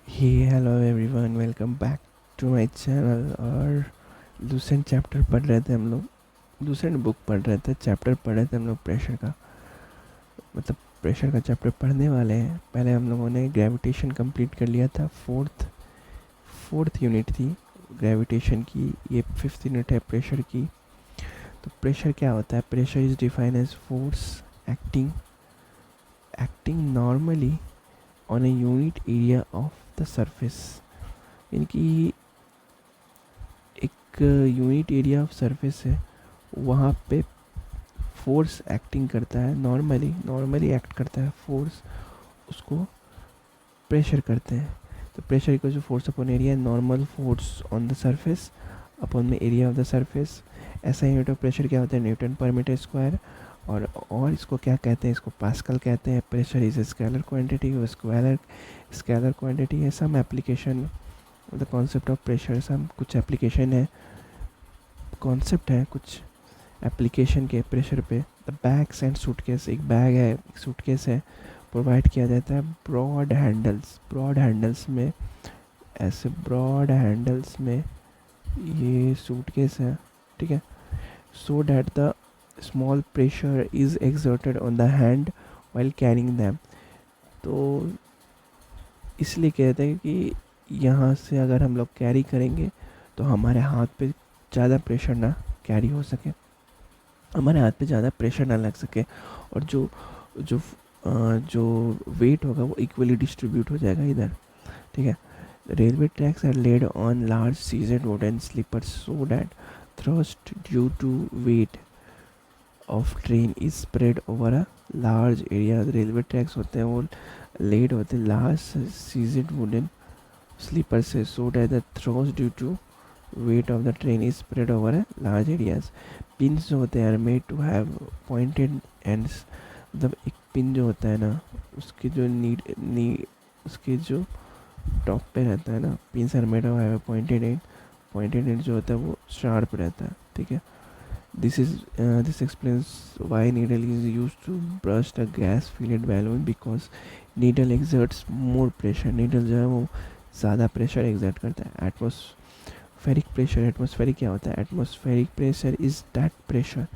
Hey hello everyone, welcome back to my channel. और Lucent chapter पढ़ रहे थे हम लोग। लूसेंट बुक पढ़ रहे थे, चैप्टर पढ़ रहे थे हम लोग प्रेशर का। मतलब प्रेशर का चैप्टर पढ़ने वाले हैं। पहले हम लोगों ने ग्रेविटेशन कंप्लीट कर लिया था। फोर्थ यूनिट थी ग्रेविटेशन की, ये फिफ्थ यूनिट है प्रेशर की। तो प्रेशर क्या होता है? Pressure is defined as force acting acting normally on a unit area of the surface. यानी कि एक यूनिट एरिया ऑफ सरफेस है, वहाँ पे फोर्स एक्टिंग करता है। नॉर्मली एक्ट करता है फोर्स, उसको प्रेशर करते हैं। तो pressure equal to force upon area, normal force on the surface upon में एरिया ऑफ द सरफेस। ऐसा यूनिट ऑफ प्रेशर क्या होता है? Newton per metre square. और इसको क्या कहते हैं? इसको पास्कल कहते हैं। Pressure is a scalar quantity, वो स्केलर क्वांटिटी है। Some application the concept of pressure, some कुछ एप्लीकेशन है, कॉन्सेप्ट है कुछ एप्लीकेशन के प्रेशर पे। द बैग्स एंड सूटकेस, एक बैग है, एक सूटकेस है, प्रोवाइड किया जाता है ब्रॉड हैंडल्स में। ऐसे ब्रॉड हैंडल्स में ये सूटकेस है, ठीक है। So that the small pressure is exerted on the hand while carrying them. तो इसलिए कहते हैं कि यहाँ से अगर हम लोग कैरी करेंगे तो हमारे हाथ पे ज़्यादा प्रेशर ना कैरी हो सके, हमारे हाथ पे ज़्यादा प्रेशर ना लग सके, और जो जो वेट होगा वो इक्वली डिस्ट्रीब्यूट हो जाएगा इधर, ठीक है। Railway tracks are laid on large sized wooden sleepers so that thrust due to weight of train is spread over a large area। Railway tracks होते हैं वो लेड होते हैं लार्ज सीजेड वुडन स्लीपर से, so that the thrust due to weight of the train is spread over a large areas। Pins जो होते हैं made to have pointed ends. मतलब एक पिन जो होता है ना, उसके जो उसके जो टॉप पे रहता है ना, pins are made of have pointed end जो होता है वो शार्प रहता है, ठीक है। This explains why needle is use to burst the gas filled balloon, because needle exerts more pressure. Needle जो है वो ज़्यादा प्रेशर एक्सर्ट करता है। एटमॉस्फेरिक प्रेशर, एटमॉस्फेरिक क्या होता है? Atmospheric pressure is that pressure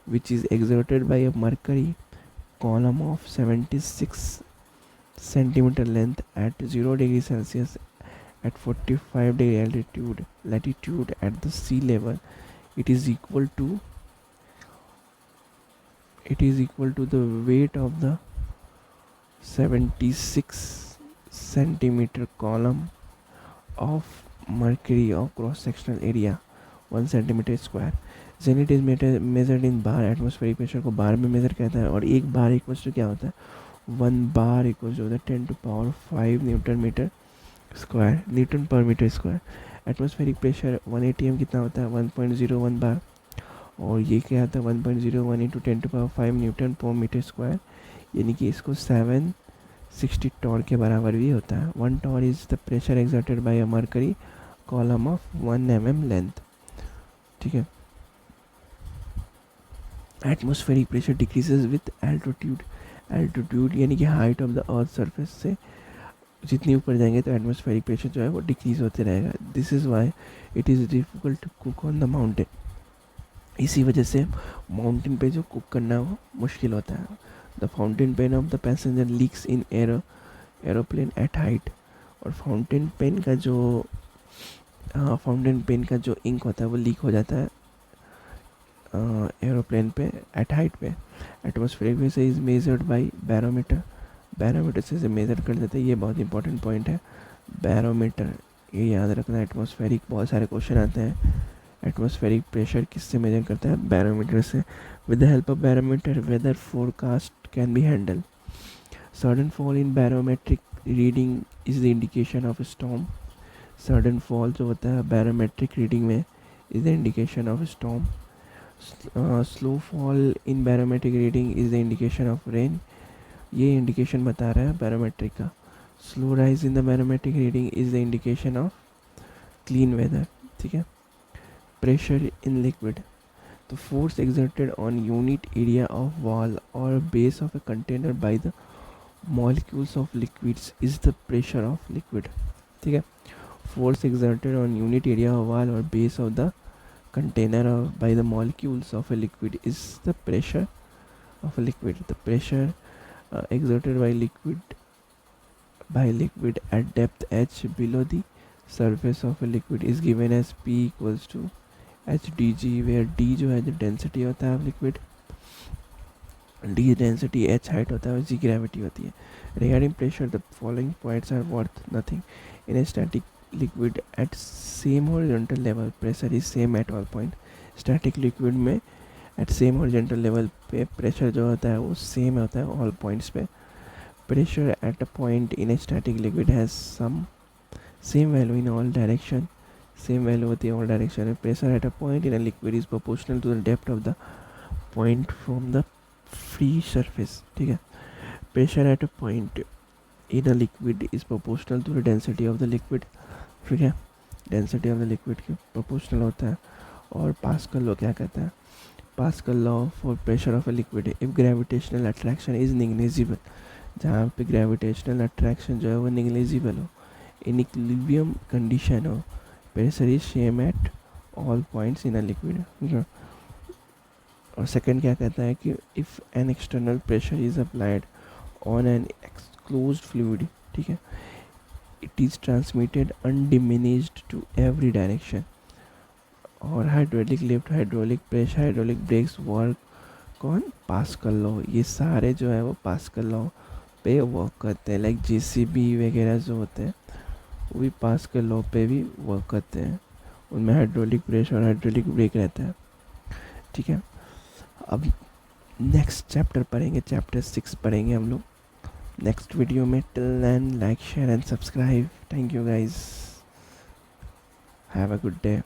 which is exerted by a mercury column of 76 centimeter length at 0 degree Celsius at 45 degree latitude at the sea level. It is equal to the weight of the 76 centimeter column of mercury of cross sectional area 1 centimeter square। Zenit is measured in bar. Atmospheric pressure को बार में major करता है, और एक बार equal to क्या होता है? 1 बार equal to होता है 10⁵ newton metre square, newton per metre square. Atmospheric pressure 1 atm कितना होता है? 1.01 बार। और ये क्या आता है? 1.01 into 10⁵ Newton per metre square, यानी कि इसको 760 टॉर के बराबर भी होता है। 1 torr is the pressure exerted by a mercury column of 1 mm length, ठीक है। Atmospheric pressure decreases with altitude यानी कि height of the earth surface से जितनी ऊपर जाएंगे तो एटमॉस्फेरिक प्रेशर जो है वो डिक्रीज होते रहेगा। This is why it is difficult to cook on the mountain. इसी वजह से माउंटेन पे जो कुक करना वो मुश्किल होता है। The fountain pen of the passenger leaks in aeroplane at height. और फाउंटेन पेन का जो इंक होता है वो लीक हो जाता है एरोप्लेन पे एट हाइट पे। Atmospheric pressure is measured by barometer से मेज़र कर देते हैं। ये बहुत इंपॉर्टेंट पॉइंट है, बैरोमीटर, ये याद रखना। एटमॉस्फेरिक बहुत सारे क्वेश्चन आते हैं। एटमॉस्फेरिक प्रेशर किससे मेजर करता है? बैरोमीटर से। With the help of barometer weather forecast can be handle. Sudden fall in barometric reading is the indication of storm. Sudden fall जो होता है बैरोमेट्रिक रीडिंग में is the indication of storm. Slow fall in barometric reading is the indication of rain. ये indication बता रहा है barometric का। Slow rise in the barometric reading is the indication of clean weather, ठीक है। Pressure in liquid, the force exerted on unit area of wall or base of a container by the molecules of liquids is the pressure of liquid। ठीक है. Force exerted on unit area of wall or base of the container or by the molecules of a liquid is the pressure of a liquid. The pressure exerted by liquid at depth h below the surface of a liquid is given as P equals to HdG, where D जो है जो density होता है liquid, D density, H height होता है और G gravity होती है. Regarding pressure the following points are worth nothing. In a static liquid at same horizontal level pressure is same at all point. Static liquid में at same horizontal level पे pressure जो होता है वो same होता है ऑल पॉइंट्स पे. Pressure at a point in a static liquid has some same value in all direction. Same value होती है ऑल डायरेक्शन में. Pressure at a point in a liquid is proportional to the depth of the point from the free surface. ठीक है. Pressure at a point in a liquid is proportional to the density of the liquid. ठीक है. Density of the liquid के proportional होता है. और Pascal law क्या कहता है? Pascal law for pressure of a liquid, if gravitational attraction is negligible, जहाँ पे ग्रेविटेशनल अट्रैक्शन जो है वो निग्लेजिबल हो, इन इक्विलिब्रियम कंडीशन हो, pressure is same at all points in a liquid. और सेकंड क्या कहता है कि if an external pressure is applied on an enclosed fluid, ठीक है, it is transmitted undiminished to every direction. और hydraulic lift, hydraulic press, hydraulic brakes work कौन? Pascal law. ये सारे जो है वो पास्कल लॉ पे वर्क करते हैं. लाइक जेसीबी वगैरह जो होते हैं वो भी पास्कल लॉ पे भी वर्क करते हैं. उनमें हाइड्रोलिक प्रेस और हाइड्रोलिक ब्रेक रहता है. ठीक है. अब नेक्स्ट चैप्टर पढ़ेंगे, चैप्टर 6 पढ़ेंगे हम लोग नेक्स्ट वीडियो में. Till then like share and subscribe. Thank you guys. Have a good day.